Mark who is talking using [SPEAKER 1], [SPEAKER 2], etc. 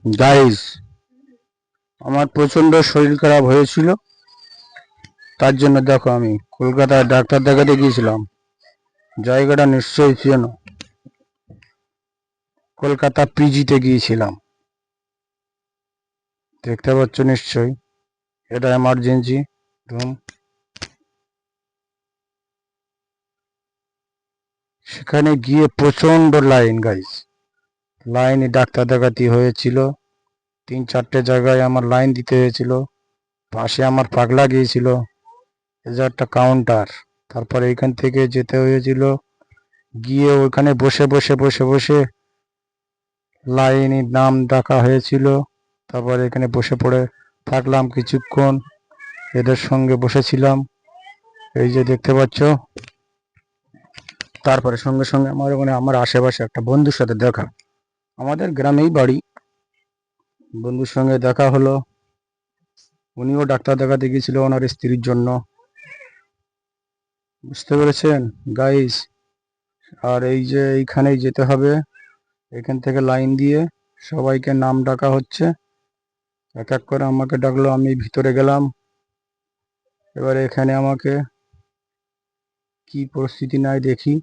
[SPEAKER 1] Guys, আমার প্রচন্ড শরীর খারাপ হয়েছিল। তার জন্য দেখো আমি কলকাতায় ডাক্তার দেখাতে গিয়েছিলাম। জায়গাটা নিশ্চয়ই চেনো, কলকাতা পিজিতে গিয়েছিলাম। দেখতে পাচ্ছ নিশ্চয়ই, এটা এমার্জেন্সি রুম। সেখানে গিয়ে প্রচন্ড লাইন গাইস, লাইনে ডাক্তার দেখাতে হয়েছিল। 3-4টে জায়গায় আমার লাইন দিতে হয়েছিল। পাশে আমার পাগলা গিয়েছিল, এই যে একটা কাউন্টার। তারপরে এখান থেকে যেতে হয়েছিল, গিয়ে ওখানে বসে বসে বসে বসে লাইনে নাম ডাকা হয়েছিল। তারপরে এখানে বসে পড়ে থাকলাম কিছুক্ষণ, এদের সঙ্গে বসেছিলাম, এই যে দেখতে পাচ্ছ। তারপরে সঙ্গে সঙ্গে আমার ওখানে আমার আশেপাশে একটা বন্ধুর সাথে দেখা, আমাদের গ্রামেই বাড়ি। বন্ধুর সঙ্গে দেখা হলো, উনিও ডাক্তার দেখাতে গিয়েছিল ওনার স্ত্রীর জন্য। বুঝতে পেরেছেন গাইস? আর এই যে এইখানেই যেতে হবে, এখান থেকে লাইন দিয়ে সবাইকে নাম ডাকা হচ্ছে। এক এক করে আমাকে ডাকলো, আমি ভিতরে গেলাম। এবারে এখানে আমাকে কি পরিস্থিতি নাই দেখি।